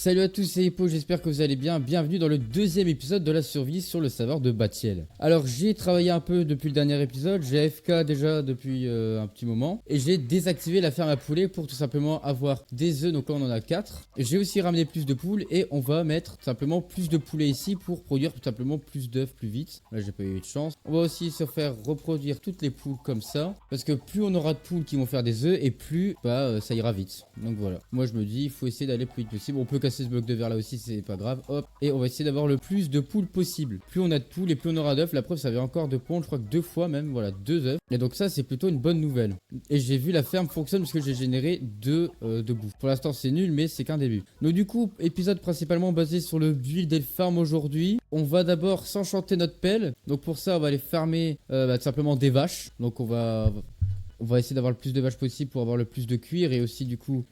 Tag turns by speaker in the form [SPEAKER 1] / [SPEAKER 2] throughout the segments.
[SPEAKER 1] Salut à tous, c'est Hippo, j'espère que vous allez bien. Bienvenue dans le deuxième épisode de la survie sur le serveur de Batiel. Alors j'ai travaillé un peu depuis le dernier épisode, j'ai AFK déjà depuis un petit moment. Et j'ai désactivé la ferme à poulets pour tout simplement avoir des œufs, donc là on en a 4. J'ai aussi ramené plus de poules et on va mettre tout simplement plus de poulets ici pour produire tout simplement plus d'œufs plus vite. Là j'ai pas eu de chance. On va aussi se faire reproduire toutes les poules comme ça. Parce que plus on aura de poules qui vont faire des œufs et plus ça ira vite. Donc voilà, moi je me dis il faut essayer d'aller le plus vite possible. On peut casser ce bloc de verre là aussi, c'est pas grave. Hop, et on va essayer d'avoir le plus de poules possible. Plus on a de poules et plus on aura d'œufs. La preuve, ça avait encore de pondre, je crois que 2 fois même, voilà, 2 œufs. Et donc ça c'est plutôt une bonne nouvelle. Et j'ai vu la ferme fonctionne parce que j'ai généré 2 de bouffe. Pour l'instant c'est nul mais c'est qu'un début. Donc du coup, épisode principalement basé sur le build et le farm aujourd'hui. On va d'abord s'enchanter notre pelle. Donc pour ça on va aller farmer tout simplement des vaches. Donc on va essayer d'avoir le plus de vaches possible pour avoir le plus de cuir et aussi du coup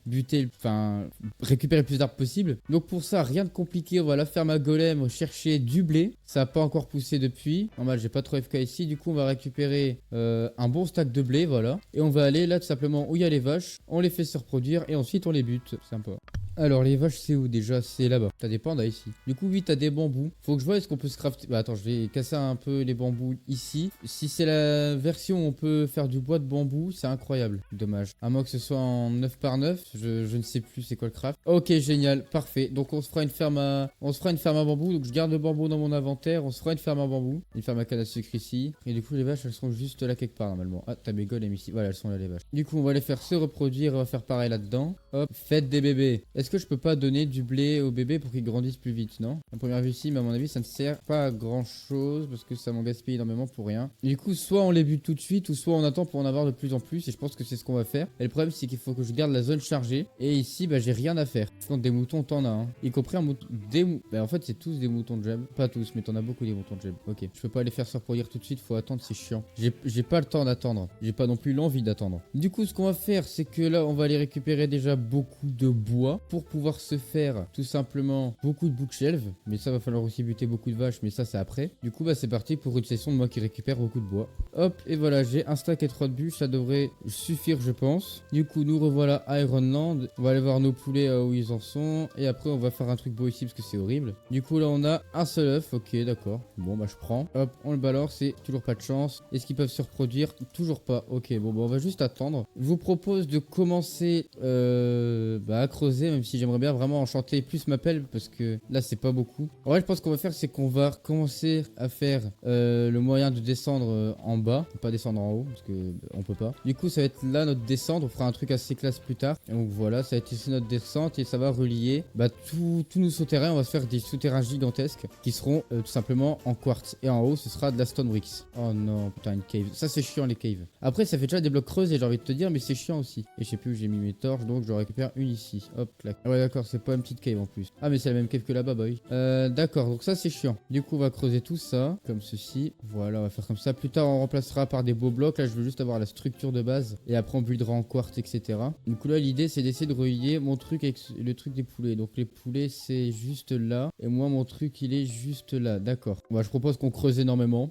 [SPEAKER 1] récupérer le plus d'arbres possible. Donc pour ça, rien de compliqué, on va la ferme à golem, chercher du blé. Ça n'a pas encore poussé depuis. Normal, j'ai pas trop FK ici. Du coup, on va récupérer un bon stack de blé, voilà. Et on va aller là tout simplement où il y a les vaches. On les fait se reproduire et ensuite on les bute. Sympa. Alors les vaches c'est où déjà? C'est là-bas. T'as des pandas ici. Du coup oui t'as des bambous. Faut que je vois est-ce qu'on peut se crafter. Bah attends je vais casser un peu les bambous ici. Si c'est la version où on peut faire du bois de bambou, c'est incroyable. Dommage. À moins que ce soit en 9 par 9. Je ne sais plus c'est quoi le craft. Ok génial, parfait. Donc on se fera une ferme à bambou. Donc je garde le bambou dans mon inventaire. On se fera une ferme à bambou. Une ferme à canne à sucre ici. Et du coup les vaches elles sont juste là quelque part normalement. Ah t'as mes golems ici. Voilà elles sont là les vaches. Du coup on va les faire se reproduire. On va faire pareil là-dedans. Hop, faites des bébés. Est-ce que je peux pas donner du blé aux bébés pour qu'ils grandissent plus vite, non? La première vue ici, mais à mon avis, ça ne sert pas à grand chose parce que ça m'en gaspille énormément pour rien. Du coup, soit on les bute tout de suite ou soit on attend pour en avoir de plus en plus et je pense que c'est ce qu'on va faire. Et le problème, c'est qu'il faut que je garde la zone chargée et ici, j'ai rien à faire. Quand des moutons, t'en as, hein. Y compris un mouton. En fait, c'est tous des moutons de gemme. Pas tous, mais t'en as beaucoup des moutons de gemme. Ok, je peux pas les faire se reproduire tout de suite, faut attendre, c'est chiant. J'ai pas le temps d'attendre. J'ai pas non plus l'envie d'attendre. Du coup, ce qu'on va faire, c'est que là, on va aller récupérer déjà beaucoup de bois pour pouvoir se faire tout simplement beaucoup de bookshelves, mais ça va falloir aussi buter beaucoup de vaches, mais ça c'est après. Du coup c'est parti pour une session de moi qui récupère beaucoup de bois. Hop, et voilà, j'ai un stack et 3 de bûches, ça devrait suffire je pense. Du coup nous revoilà à Ironland, on va aller voir nos poulets où ils en sont, et après on va faire un truc beau ici parce que c'est horrible. Du coup là on a un seul œuf, ok d'accord, bon je prends. Hop, on le balance, c'est toujours pas de chance. Est-ce qu'ils peuvent se reproduire? Toujours pas, ok, bon on va juste attendre. Je vous propose de commencer à creuser, même si j'aimerais bien vraiment enchanter plus ma pelle parce que là c'est pas beaucoup. En vrai je pense qu'on va faire c'est qu'on va commencer à faire le moyen de descendre en bas, pas descendre en haut parce que on peut pas. Du coup ça va être là notre descente, on fera un truc assez classe plus tard. Et donc voilà, ça va être ici notre descente et ça va relier tous nos souterrains. On va se faire des souterrains gigantesques qui seront tout simplement en quartz et en haut ce sera de la stone bricks. Oh non putain une cave, ça c'est chiant les caves. Après ça fait déjà des blocs creusés j'ai envie de te dire mais c'est chiant aussi. Et je sais plus où j'ai mis mes torches donc je récupère une ici. Hop clac. Ah ouais d'accord c'est pas une petite cave en plus. Ah mais c'est la même cave que là-bas bah oui. D'accord donc ça c'est chiant. Du coup on va creuser tout ça comme ceci. Voilà on va faire comme ça. Plus tard on remplacera par des beaux blocs. Là je veux juste avoir la structure de base. Et après on buildera en quartz etc. Du coup là l'idée c'est d'essayer de relier mon truc avec le truc des poulets. Donc les poulets c'est juste là. Et moi mon truc il est juste là. D'accord. Bah je propose qu'on creuse énormément.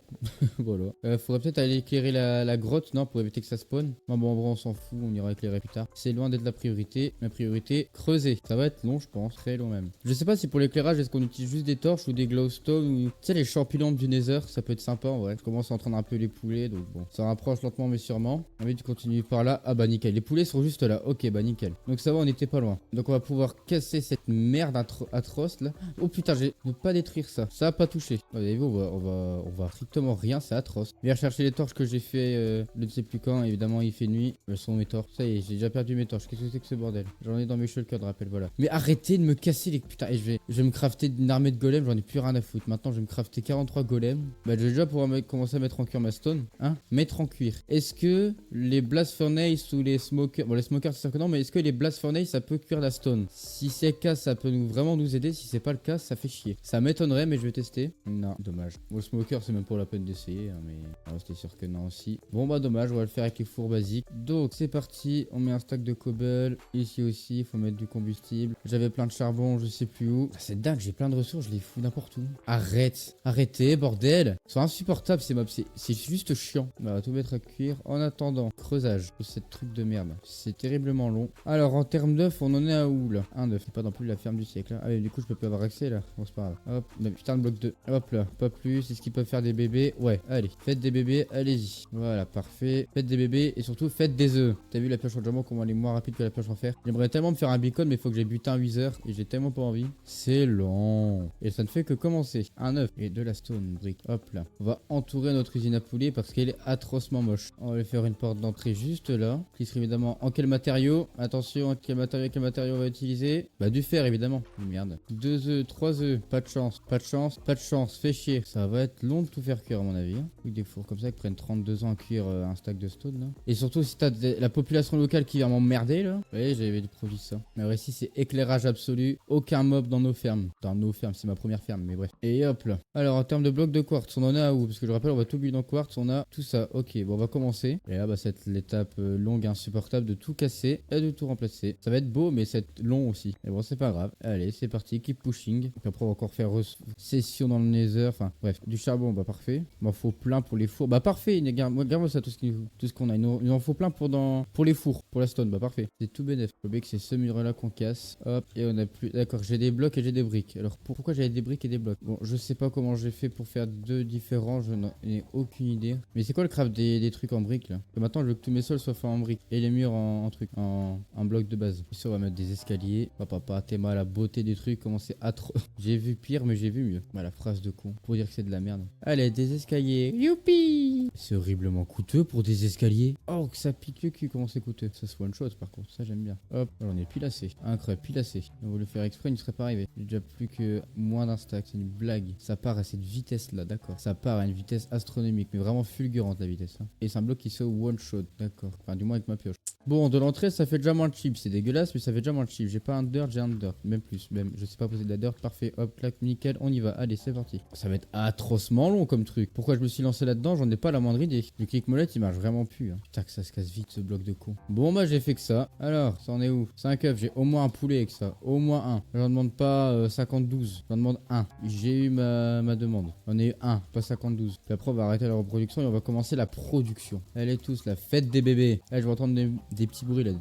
[SPEAKER 1] Voilà. Faudrait peut-être aller éclairer la grotte non pour éviter que ça spawn. Bon en vrai on s'en fout. On ira éclairer plus tard. C'est loin d'être la priorité. La priorité creuser. Ça va être long je pense. Très long même. Je sais pas si pour l'éclairage est-ce qu'on utilise juste des torches ou des glowstone ou tu sais les champignons du nether. Ça peut être sympa en vrai. Je commence à entraîner un peu les poulets donc bon. Ça rapproche lentement mais sûrement. Ensuite tu continues par là. Ah bah nickel. Les poulets sont juste là. Ok bah nickel. Donc ça va on était pas loin. Donc on va pouvoir casser cette merde atroce là. Oh putain j'ai ne pas détruire ça. Ça a pas touché. Vous avez vu on va strictement rien. C'est atroce. Je vais rechercher les torches que j'ai fait je ne sais plus quand. Évidemment il fait nuit. Elles sont mes torches. Ça y est j'ai déjà perdu mes torches. Qu'est-ce que c'est que ce bordel? J'en ai dans mes shulkers de rappel voilà. Mais arrêtez de me casser les putain. Et je vais me crafter une armée de golems. J'en ai plus rien à foutre. Maintenant je vais me crafter 43 golems. Bah je vais déjà pouvoir commencer à mettre en cuir ma stone. Hein? Mettre en cuir. Est-ce que les blast furnace ou les smokers. Bon les smokers c'est sûr que non. Mais est-ce que les blast furnace ça peut cuire la stone? Si c'est le cas ça peut vraiment nous aider. Si c'est pas le cas ça fait chier. Ça m'étonnerait mais je vais tester. Non dommage. Bon le smoker c'est même pas la peine d'essayer. Hein, mais c'était sûr que non aussi. Bon bah dommage on va le faire avec les fours basiques. Donc c'est parti. On met un stack de cobble. Ici aussi il faut mettre du combustible. J'avais plein de charbon, je sais plus où. Ah, c'est dingue, j'ai plein de ressources, je les fous n'importe où. Arrête. Arrêtez, bordel. C'est insupportable ces mobs, c'est juste chiant. On va tout mettre à cuire. En attendant, creusage de cette truc de merde. C'est terriblement long. Alors, en termes d'œufs, on en est à où là? Un œuf, c'est pas non plus la ferme du siècle. Hein. Ah, mais du coup, je peux plus avoir accès là. Bon, c'est pas grave. Hop, mais putain de bloc de. Hop là, pas plus. Est-ce qu'ils peuvent faire des bébés? Ouais, allez, faites des bébés, allez-y. Voilà, parfait. Faites des bébés et surtout faites des œufs. T'as vu la pioche en diamant, comment elle est moins rapide que la pioche en fer? J'aimerais tellement me faire un beacon, mais il faut que j'ai butin 8 heures et j'ai tellement pas envie. C'est long. Et ça ne fait que commencer. Un œuf et de la stone brick. Hop là. On va entourer notre usine à poulet parce qu'elle est atrocement moche. On va lui faire une porte d'entrée juste là. Qui serait évidemment en quel matériau? Attention, quel matériau on va utiliser? Bah du fer évidemment. Merde. 2 œufs, 3 œufs. Pas de chance, pas de chance, pas de chance. Fais chier. Ça va être long de tout faire cuire à mon avis. Hein. Des fours comme ça qui prennent 32 ans à cuire un stack de stone là. Et surtout si t'as la population locale qui vient m'emmerder là. Vous voyez, j'avais produit ça. Alors ici c'est éclairage absolu. Aucun mob dans nos fermes. Dans nos fermes, c'est ma première ferme, mais bref. Et hop là. Alors en termes de blocs de quartz, on en a où? Parce que je rappelle, on va tout build en quartz. On a tout ça. Ok, bon on va commencer. Et là bah c'est l'étape longue insupportable de tout casser et de tout remplacer. Ça va être beau mais c'est long aussi. Et bon c'est pas grave. Allez c'est parti, keep pushing. Donc après on va encore faire session dans le nether. Enfin bref, du charbon bah parfait. M'en faut plein pour les fours. Bah parfait, regarde-moi ça tout ce qu'on a. Il en faut plein pour les fours, pour la stone. Bah parfait. C'est tout bénef. Le bec c'est ce mur là qu'on casse. Hop et on a plus. D'accord, j'ai des blocs et j'ai des briques. Alors pourquoi j'avais des briques et des blocs? Bon je sais pas comment j'ai fait pour faire deux différents. Je n'en ai aucune idée. Mais c'est quoi le craft des trucs en briques là? Que maintenant je veux que tous mes sols soient faits en briques et les murs en truc en bloc de base. Ici on va mettre des escaliers. Papa t'es mal, la beauté des trucs comment c'est atroce. J'ai vu pire mais j'ai vu mieux. Bah la phrase de con pour dire que c'est de la merde. Allez des escaliers. Youpi! C'est horriblement coûteux pour des escaliers. Oh que ça pique le cul comment c'est coûteux. Ça se one shot par contre, ça j'aime bien. Hop, j'en ai pile assez. Incroyable, pile assez. On va le faire exprès, il ne serait pas arrivé. J'ai déjà plus que moins d'un stack, c'est une blague. Ça part à cette vitesse là, d'accord. Ça part à une vitesse astronomique, mais vraiment fulgurante la vitesse. Hein. Et c'est un bloc qui se one shot, d'accord. Enfin du moins avec ma pioche. Bon, de l'entrée ça fait déjà moins de chips, c'est dégueulasse, mais ça fait déjà moins de chips. J'ai pas un dirt, j'ai un dirt, même plus. Même, je sais pas poser de la dirt, parfait. Hop, clac, nickel, on y va. Allez, c'est parti. Ça va être atrocement long comme truc. Pourquoi je me suis lancé là-dedans, j'en ai pas la moindre idée. Le click molette il marche vraiment plus. Hein. Putain que ça se casse vite ce bloc de con. Bon bah j'ai fait que ça. Alors, ça en est où? 5 œufs, j'ai au moins un poulet avec ça. Au moins un. J'en demande pas 52. J'en demande un. J'ai eu ma demande. On est eu un, pas 52. Puis après on va arrêter la reproduction et on va commencer la production. Allez tous, la fête des bébés. Là je vais entendre des petits bruits là.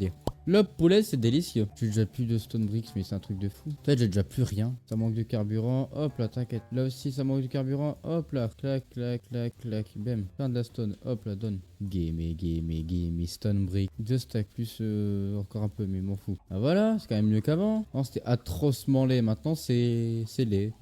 [SPEAKER 1] Le poulet c'est délicieux. J'ai déjà plus de stone bricks mais c'est un truc de fou. En fait j'ai déjà plus rien. Ça manque de carburant. Hop là t'inquiète. Là aussi ça manque de carburant. Hop là. Clac clac clac clac. Bam. Plein de la stone. Hop là donne. Gimme stone brick. 2 stacks plus encore un peu mais m'en fous. Ah voilà c'est quand même mieux qu'avant. Non c'était atrocement laid. Maintenant c'est laid.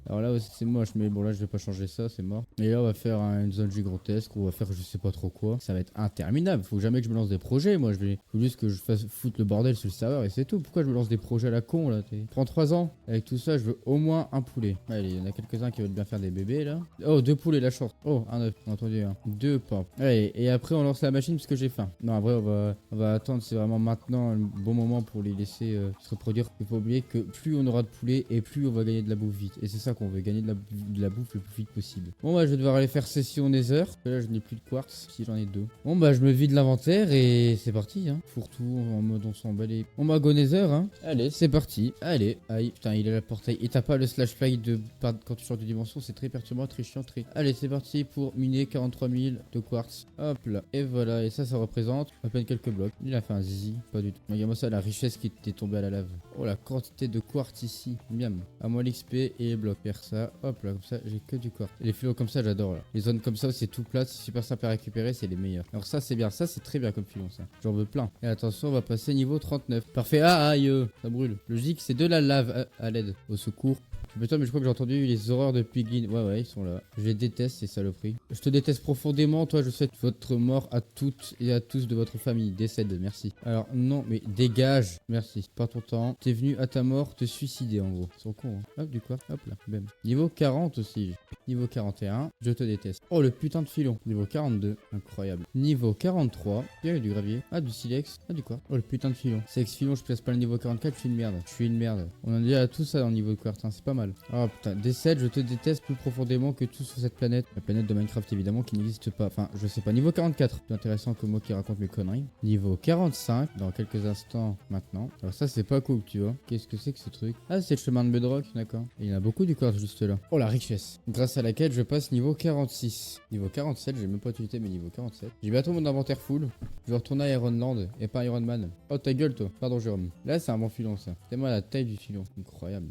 [SPEAKER 1] Alors là aussi c'est moche mais bon là je vais pas changer ça c'est mort. Et là on va faire une zone gigantesque. On va faire je sais pas trop quoi. Ça va être interminable. Faut jamais que je me lance des projets. Moi faut juste que je fasse foutre le bordel sur le serveur et c'est tout. Pourquoi je me lance des projets à la con là? Prends 3 ans. Avec tout ça je veux au moins un poulet. Allez il y en a quelques-uns qui veulent bien faire des bébés là. Oh 2 poulets la chance. Oh un œuf. On a entendu un. 2 pas. Allez et après on lance la machine parce que j'ai faim. Non en vrai on va attendre. C'est vraiment maintenant le bon moment pour les laisser se reproduire. Il faut oublier que plus on aura de poulet et plus on va gagner de la bouffe vite. Et c'est ça qu'on veut, gagner de la bouffe le plus vite possible. Bon bah je vais devoir aller faire session Nether. Là je n'ai plus de quartz. Si j'en ai 2. Bon bah je me vide l'inventaire et c'est parti hein. Fourre-tout en mode on s'en bat les... On va go Nether hein. Allez c'est parti. Allez. Aïe putain il est là le portail. Et t'as pas le slash fly quand tu changes de dimension. C'est très perturbant, très chiant, très... Allez c'est parti pour miner 43 000 de quartz. Hop là. Et voilà. Et ça représente à peine quelques blocs. Il a fait un zizi. Pas du tout. Regarde-moi ça la richesse qui était tombée à la lave. Oh la quantité de quartz ici. Miam. À moi l'XP et les blocs. Faire ça. Hop là comme ça j'ai que du quartz. Et les filons comme ça j'adore là. Les zones comme ça où c'est tout plat. C'est super simple à récupérer. C'est les meilleurs. Alors ça c'est bien. Ça c'est très bien comme filon ça. J'en veux plein. Et attention on va passer niveau 39. Parfait. Ah aïe ça brûle. Logique c'est de la lave à l'aide. Au secours. Putain mais je crois que j'ai entendu les horreurs de Piglin. Ouais ils sont là. Je les déteste ces saloperies. Je te déteste profondément. Toi je souhaite votre mort à toutes et à tous de votre famille. Décède merci. Alors non mais dégage. Merci. Pas ton temps. T'es venu à ta mort te suicider en gros. Ils sont cons hein. Hop du quoi. Hop là. Bam. Niveau 40 aussi. Niveau 41. Je te déteste. Oh le putain de filon. Niveau 42. Incroyable. Niveau 43. Il y a du gravier. Ah du silex. Ah du quoi. Oh le putain de filon. C'est filon je place pas le niveau 44. Je suis une merde. Je suis une merde. On en dit à tout ça dans le niveau de quartz. Hein. C'est pas mal. Oh putain. Décède. Je te déteste plus profondément que tout sur cette planète. La planète de Minecraft évidemment qui n'existe pas. Enfin je sais pas niveau 44. C'est intéressant que moi qui raconte mes conneries. Niveau 45, dans quelques instants maintenant. Alors ça, c'est pas cool, tu vois. Qu'est-ce que c'est que ce truc? Ah, c'est le chemin de Bedrock, d'accord. Et il y en a beaucoup du quartz juste là. Oh, la richesse. Grâce à laquelle je passe niveau 46. Niveau 47, j'ai même pas utilisé mes niveau 47. J'ai bientôt mon inventaire full. Je vais retourner à Ironland et pas Iron Man. Oh, ta gueule, toi. Pardon, Jérôme. Là, c'est un bon filon, ça. C'est moi la taille du filon. Incroyable.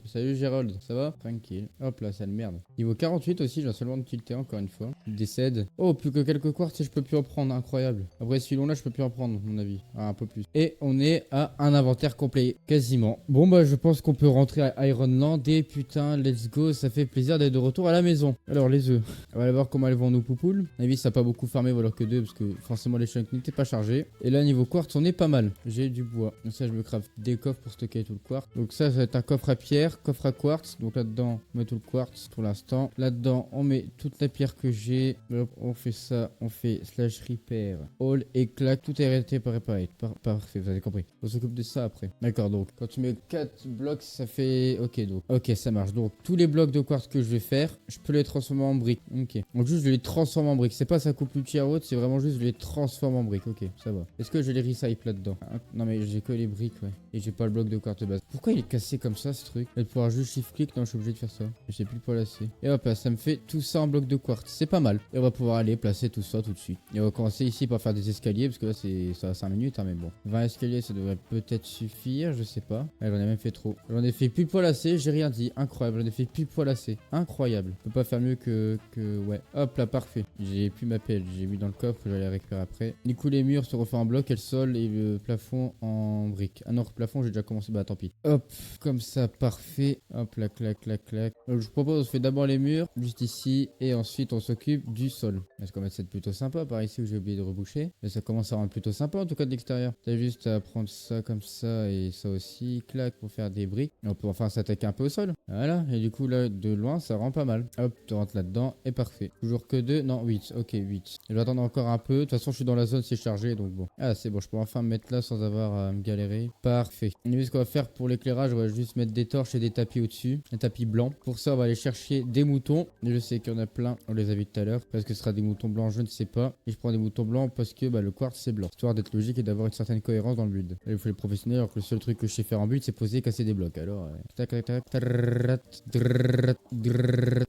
[SPEAKER 1] Salut, Gérald. Ça va? Tranquille. Hop là, sale merde. Niveau 48 aussi, je viens seulement de tilter encore une fois. Il décède. Oh, plus que quelques quartz et je peux plus en prendre. Incroyable. Après ce filon là, je peux plus en prendre, à mon avis. Ah, un peu plus. Et on est à un inventaire complet. Quasiment. Bon, bah, je pense qu'on peut rentrer à Ironland. Et putain, let's go. Ça fait plaisir d'être de retour à la maison. Alors, les œufs. On va aller voir comment elles vont nos poupoules. À mon avis, ça n'a pas beaucoup farmé, voilà que 2. Parce que forcément, les chunks n'étaient pas chargés. Et là, niveau quartz, on est pas mal. J'ai du bois. Donc, ça, je me craft des coffres pour stocker tout le quartz. Donc, ça va être un coffre à pierre, coffre à quartz. Donc, là-dedans, on met tout le quartz pour l'instant. Là-dedans, on met toute la pierre que j'ai. Hop, on fait ça. On fait slash repair all et clac. Tout est été préparé. Parfait, vous avez compris. On s'occupe de ça après. D'accord, donc, quand tu mets 4 blocs, ça fait. Ok, donc. Ok, ça marche. Donc, tous les blocs de quartz que je vais faire, je peux les transformer en briques. Ok. Donc, juste, je les transforme en briques. C'est pas ça coupe plus cher ou autre, c'est vraiment juste, je les transforme en briques. Ok, ça va. Est-ce que je les recycle là-dedans? Non, mais j'ai que les briques, ouais. Et j'ai pas le bloc de quartz de base. Pourquoi il est cassé comme ça, ce truc? Je vais pouvoir juste shift-click. Non, je suis obligé de faire ça. Je sais plus le placer. Et hop, là, ça me fait tout ça en bloc de quartz. C'est pas mal. Et on va pouvoir aller placer tout ça tout de suite. Et on va commencer ici par faire des escaliers, parce que là, ça va 5 minutes, hein, mais bon. 20 escaliers, ça devrait peut-être suffire, je sais pas. Ah, j'en ai même fait trop. J'en ai fait plus poil assez, j'ai rien dit. Incroyable, j'en ai fait plus poil assez. Incroyable. Je peux pas faire mieux que. Ouais. Hop là, parfait. J'ai plus ma pelle. J'ai mis dans le coffre, je vais aller récupérer après. Du coup, les murs se refont en bloc, et le sol et le plafond en briques. Ah non, le plafond, j'ai déjà commencé. Bah tant pis. Hop, comme ça, parfait. Hop là, clac, clac, clac. Donc, je propose, on fait d'abord les murs, juste ici, et ensuite on s'occupe du sol. Est-ce qu'on va être plutôt sympa par ici où j'ai oublié de reboucher? Mais ça commence à rendre plutôt sympa en tout cas de l'extérieur. T'as juste à prendre ça comme ça et ça aussi, clac, pour faire des briques. Et on peut enfin s'attaquer un peu au sol. Voilà, et du coup là, de loin, ça rend pas mal. Hop, tu rentres là-dedans, et parfait. Toujours que 2, non, 8, ok, 8. Je vais attendre encore un peu. De toute façon, je suis dans la zone, c'est chargé, donc bon. Ah, c'est bon, je peux enfin me mettre là sans avoir à me galérer. Parfait. Et vu ce qu'on va faire pour l'éclairage, on va juste mettre des torches et des tapis au-dessus. Un tapis blanc. Pour ça, on va aller chercher des moutons. Et je sais qu'il y en a plein. On les a vus tout à l'heure. Parce que ce sera des moutons blancs, je ne sais pas. Et je prends des moutons blancs parce que le quartz c'est blanc. Histoire d'être logique et d'avoir une certaine cohérence dans le build. Là, il faut les professionnels, alors que le seul truc que je sais faire en build, c'est poser et casser des blocs. Alors, tac, tac, tac.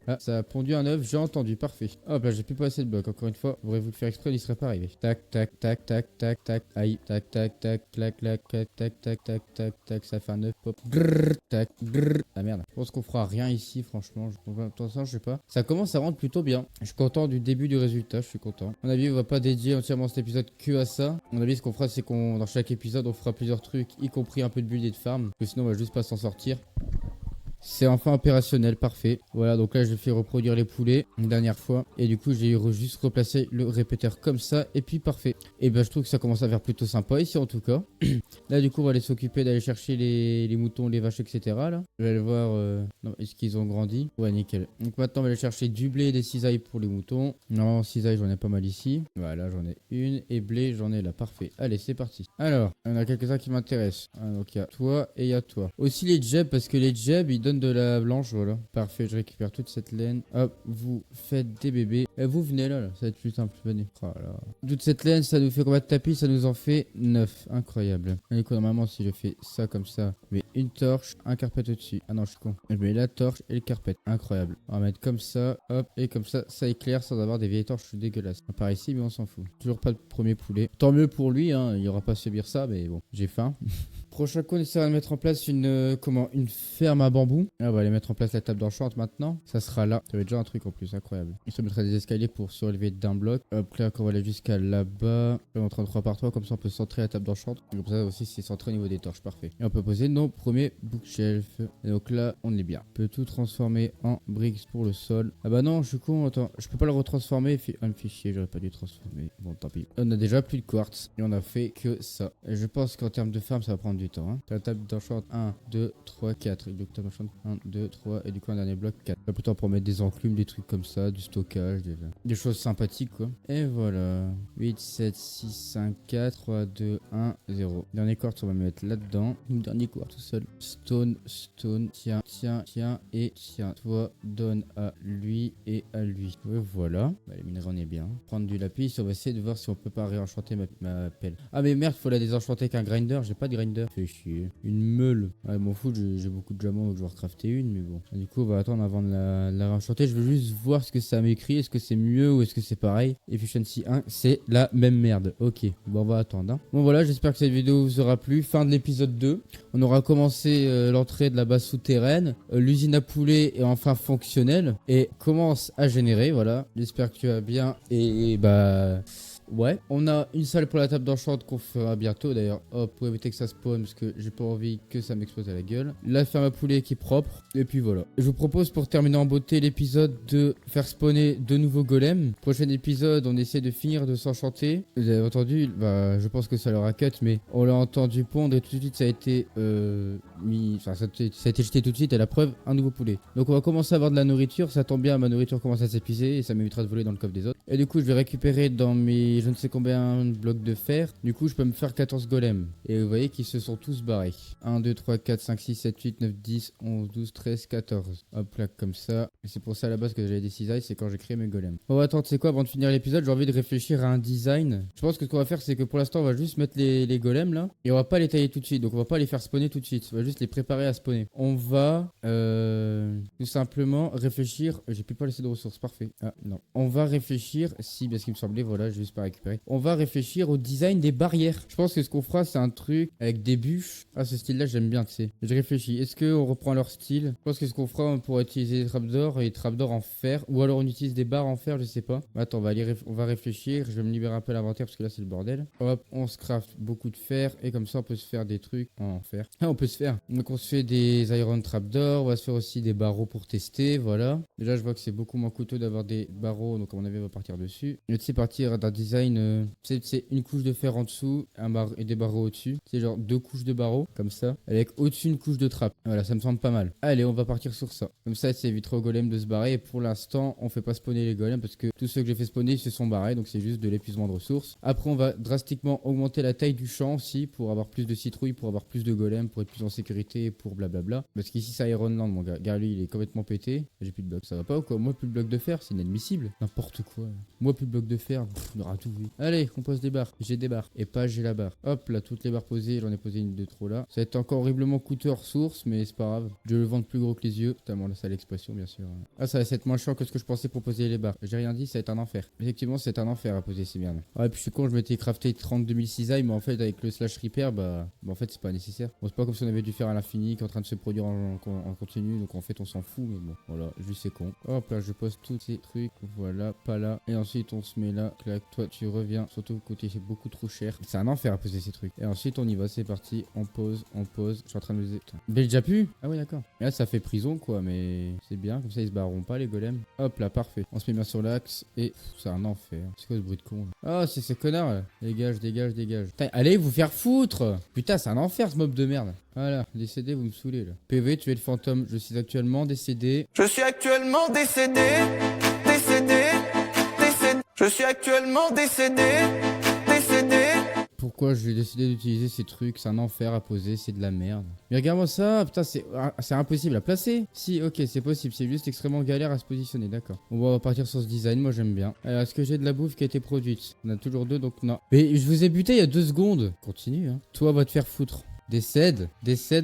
[SPEAKER 1] Ah, ça a pondu un œuf, j'ai entendu. Parfait. Hop là, j'ai plus pas assez de blocs. Encore une fois, aurez-vous le faire exprès, il serait pas arrivé. Tac, tac, tac, tac, tac, tac. Aïe. Tac, tac, tac, clac, clac, tac, tac, tac, tac, tac, tac. Ça fait un œuf. Pop. Tac. Ah merde. Je pense qu'on fera rien ici, franchement. Attention, je sais pas. Ça commence à rendre plutôt bien. Je suis content du début du résultat. Je suis content. À mon avis, on va pas dédier entièrement cet épisode que à ça. À mon avis, ce qu'on fera, c'est qu'on, dans chaque épisode, on fera plusieurs trucs, y compris un peu de build et de farm. Parce que sinon, on va juste pas s'en sortir. C'est enfin opérationnel, parfait. Voilà, donc là, j'ai fait reproduire les poulets une dernière fois. Et du coup, j'ai juste replacé le répéteur comme ça. Et puis, parfait. Et ben, je trouve que ça commence à faire plutôt sympa ici, en tout cas. Là, du coup, on va aller s'occuper d'aller chercher les moutons, les vaches, etc. Là, je vais aller voir. Non, est-ce qu'ils ont grandi? Ouais, nickel. Donc maintenant, on va aller chercher du blé et des cisailles pour les moutons. Non, cisailles, j'en ai pas mal ici. Voilà, j'en ai une. Et blé, j'en ai là. Parfait. Allez, c'est parti. Alors, il y en a quelques-uns qui m'intéressent. Donc, il y a toi et il y a toi. Aussi les jebs, parce que les jebs, ils donnent de la blanche, voilà. Parfait, je récupère toute cette laine. Hop, vous faites des bébés. Et vous venez là, ça va être plus simple. Venez. Oh là. Toute cette laine, ça nous fait combien de tapis? Ça nous en fait 9. Incroyable. Et du coup, normalement, si je fais ça comme ça, je mets une torche, un carpet au-dessus. Ah non, je suis con. Je mets la torche et le carpet. Incroyable. On va mettre comme ça, hop, et comme ça éclaire sans avoir des vieilles torches dégueulasses. Par ici, mais on s'en fout. Toujours pas de premier poulet. Tant mieux pour lui, hein. Il aura pas à subir ça, mais bon, j'ai faim. Prochain coup, on essaiera de mettre en place une ferme à bambou. Ah, on va aller mettre en place la table d'enchante maintenant. Ça sera là. Ça va être déjà un truc en plus, incroyable. Il se mettra des escaliers pour surélever d'un bloc. Hop, là, on va aller jusqu'à là-bas. Là, on train 3 par 3, comme ça on peut centrer la table d'enchante. Comme ça aussi, c'est centré au niveau des torches, parfait. Et on peut poser nos premiers bookshelves. Et donc là, on est bien. On peut tout transformer en bricks pour le sol. Ah bah non, je suis con, attends. Je peux pas le retransformer. Ah, me fait chier, j'aurais pas dû transformer. Bon, tant pis. On a déjà plus de quartz. Et on a fait que ça. Et je pense qu'en termes de farm, ça va prendre du temps. Hein. La table d'enchant 1, 2, 3, 4. Et donc table d'enchant 1, 2, 3. Et du coup un dernier bloc 4. Là plutôt pour mettre des enclumes, des trucs comme ça, du stockage, des choses sympathiques quoi. Et voilà. 8, 7, 6, 5, 4, 3, 2, 1, 0. Dernier quartz on va mettre là-dedans. Dernier quartz tout seul. Stone, stone, tiens, tiens, tiens et tiens. Toi donne à lui et à lui. Et voilà. Bah, les minerais on est bien. Prendre du lapis, on va essayer de voir si on peut pas réenchanter ma pelle. Ah mais merde, faut la désenchanter avec un grinder. J'ai pas de grinder. Fait chier. Une meule. Ouais, m'en fous, j'ai beaucoup de diamants donc je vais recrafter une, mais bon. Et du coup, on va attendre avant de la réenchanter. Je veux juste voir ce que ça m'écrit. Est-ce que c'est mieux ou est-ce que c'est pareil? Efficiency 1, c'est la même merde. Ok, bon, on va attendre. Hein. Bon, voilà, j'espère que cette vidéo vous aura plu. Fin de l'épisode 2. On aura commencé l'entrée de la base souterraine. L'usine à poulet est enfin fonctionnelle et commence à générer. Voilà, j'espère que tu vas bien. Et bah. Ouais, on a une salle pour la table d'enchant qu'on fera bientôt d'ailleurs. Hop, pour éviter que ça spawn parce que j'ai pas envie que ça m'explose à la gueule. La ferme à poulet qui est propre. Et puis voilà. Je vous propose pour terminer en beauté l'épisode de faire spawner de nouveaux golems. Prochain épisode, on essaie de finir de s'enchanter. Vous avez entendu, bah je pense que ça leur a cut, mais on l'a entendu pondre et tout de suite ça a été mis. Enfin, ça a été jeté tout de suite. Et la preuve, un nouveau poulet. Donc on va commencer à avoir de la nourriture. Ça tombe bien, ma nourriture commence à s'épuiser et ça m'évitera de voler dans le coffre des autres. Et du coup, je vais récupérer dans mes je ne sais combien de blocs de fer. Du coup, je peux me faire 14 golems. Et vous voyez qu'ils se sont tous barrés. 1, 2, 3, 4, 5, 6, 7, 8, 9, 10, 11, 12, 13, 14. Hop là, comme ça. Et c'est pour ça à la base que j'avais des cisailles, c'est quand j'ai créé mes golems. On va attendre, c'est quoi, avant de finir l'épisode, j'ai envie de réfléchir à un design. Je pense que ce qu'on va faire, c'est que pour l'instant, on va juste mettre les golems là. Et on va pas les tailler tout de suite. Donc on va pas les faire spawner tout de suite. On va juste les préparer à spawner. On va tout simplement réfléchir. J'ai plus pas laissé de ressources, parfait. Ah non. On va réfléchir, si bien ce qui me semblait, voilà, je vais juste pas récupérer. On va réfléchir au design des barrières. Je pense que ce qu'on fera, c'est un truc avec des bûches. Ah, ce style-là, j'aime bien, tu sais. Je réfléchis. Est-ce qu'on reprend leur style? Je pense que ce qu'on fera, on pourra utiliser des trapdoors et des trapdoors en fer. Ou alors on utilise des barres en fer, je sais pas. Attends, on va réfléchir. Je vais me libérer un peu l'inventaire parce que là, c'est le bordel. Hop, on se craft beaucoup de fer. Et comme ça, on peut se faire des trucs en fer. Ah, on peut se faire. Donc, on se fait des iron trapdoors. On va se faire aussi des barreaux pour tester. Voilà. Déjà, je vois que c'est beaucoup moins coûteux d'avoir des barreaux. Donc, à mon avis, on va partir dessus. Et tu sais, partir d'un design. C'est une couche de fer en dessous et des barreaux au-dessus. C'est genre 2 couches de barreaux, comme ça, avec au-dessus une couche de trappe. Voilà, ça me semble pas mal. Allez, on va partir sur ça. Comme ça évitera aux golems de se barrer. Et pour l'instant, on fait pas spawner les golems parce que tous ceux que j'ai fait spawner, ils se sont barrés. Donc c'est juste de l'épuisement de ressources. Après, on va drastiquement augmenter la taille du champ aussi pour avoir plus de citrouilles, pour avoir plus de golems, pour être plus en sécurité, pour blablabla. Parce qu'ici, c'est Ironland, mon gars. Regarde, lui, il est complètement pété. J'ai plus de blocs. Ça va pas ou quoi? Moi, plus de blocs de fer, c'est inadmissible. N'importe quoi. Moi, plus de blocs de fer. Il y aura tout, oui. Allez, on pose des barres. J'ai des barres. Et pas, j'ai la barre. Hop, là, toutes les barres posées. J'en ai posé une de trop là. Ça va être encore horriblement coûteux hors source, mais c'est pas grave. Je le vends plus gros que les yeux. Totalement la sale expression, bien sûr. Ah, ça va être moins chiant que ce que je pensais pour poser les barres. J'ai rien dit, ça va être un enfer. Effectivement, c'est un enfer à poser ces merdes. Ouais, puis je suis con, je m'étais crafté 32 000 cisailles, mais en fait, avec le slash repair, bah en fait, c'est pas nécessaire. Bon, c'est pas comme si on avait dû faire à l'infini, qui est en train de se produire en continu. Donc en fait, on s'en fout, mais bon, voilà, juste c'est con. Hop, là, je pose tous ces trucs. Voilà, pas là. Et ensuite, on se met là. Clac, toi, tu reviens. Surtout côté, c'est beaucoup trop cher. C'est un enfer à poser ces trucs. Et ensuite, on y va, c'est parti. On pose, on pose. Je suis en train de me dire. Mais déjà pu. Ah oui, d'accord. Et là, ça fait prison, quoi, mais c'est bien. Comme ça, ils se barreront pas, les golems. Hop là, parfait. On se met bien sur l'axe. Et c'est un enfer. C'est quoi ce bruit de con là? Ah, c'est ce connard là. Dégage, dégage, dégage. Putain, allez vous faire foutre. Putain, c'est un enfer ce mob de merde. Voilà, décédé, vous me saoulez là. PV, tu es le fantôme. Je suis actuellement décédé.
[SPEAKER 2] Je suis actuellement décédé. Décédé. Décédé. Je suis actuellement décédé. Décédé.
[SPEAKER 1] Pourquoi j'ai décidé d'utiliser ces trucs? C'est un enfer à poser, c'est de la merde. Mais regarde-moi ça, putain, c'est impossible à placer. Si, ok, c'est possible, c'est juste extrêmement galère à se positionner, d'accord. On va partir sur ce design, moi j'aime bien. Alors, est-ce que j'ai de la bouffe qui a été produite? On a toujours 2, donc non. Mais je vous ai buté il y a 2 secondes. Continue, hein. Toi, va te faire foutre. Décède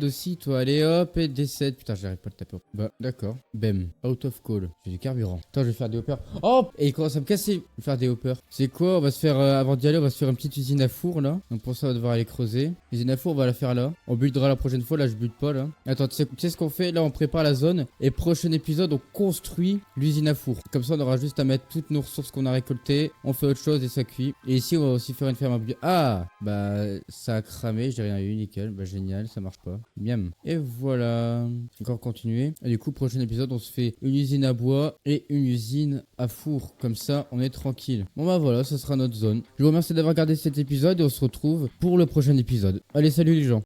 [SPEAKER 1] aussi, toi, allez hop, et décède. Putain, j'arrive pas à le taper. Bah, d'accord. Bam. Out of call. J'ai du carburant. Attends, je vais faire des hoppers. Oh! Et il commence à me casser. Je vais faire des hoppers. C'est quoi? On va se faire, avant d'y aller, on va se faire une petite usine à four, là. Donc pour ça, on va devoir aller creuser. L'usine à four, on va la faire là. On butera la prochaine fois. Là, je bute pas, là. Attends, tu sais ce qu'on fait? Là, on prépare la zone. Et prochain épisode, on construit l'usine à four. Comme ça, on aura juste à mettre toutes nos ressources qu'on a récoltées. On fait autre chose et ça cuit. Et ici, on va aussi faire une ferme à bio. Ah! Bah, ça a cramé. J'ai rien eu, nickel. Bah génial, ça marche pas. Miam. Et voilà. Encore continuer. Et du coup, prochain épisode, on se fait une usine à bois et une usine à four. Comme ça, on est tranquille. Bon bah voilà, ça sera notre zone. Je vous remercie d'avoir regardé cet épisode et on se retrouve pour le prochain épisode. Allez, salut les gens.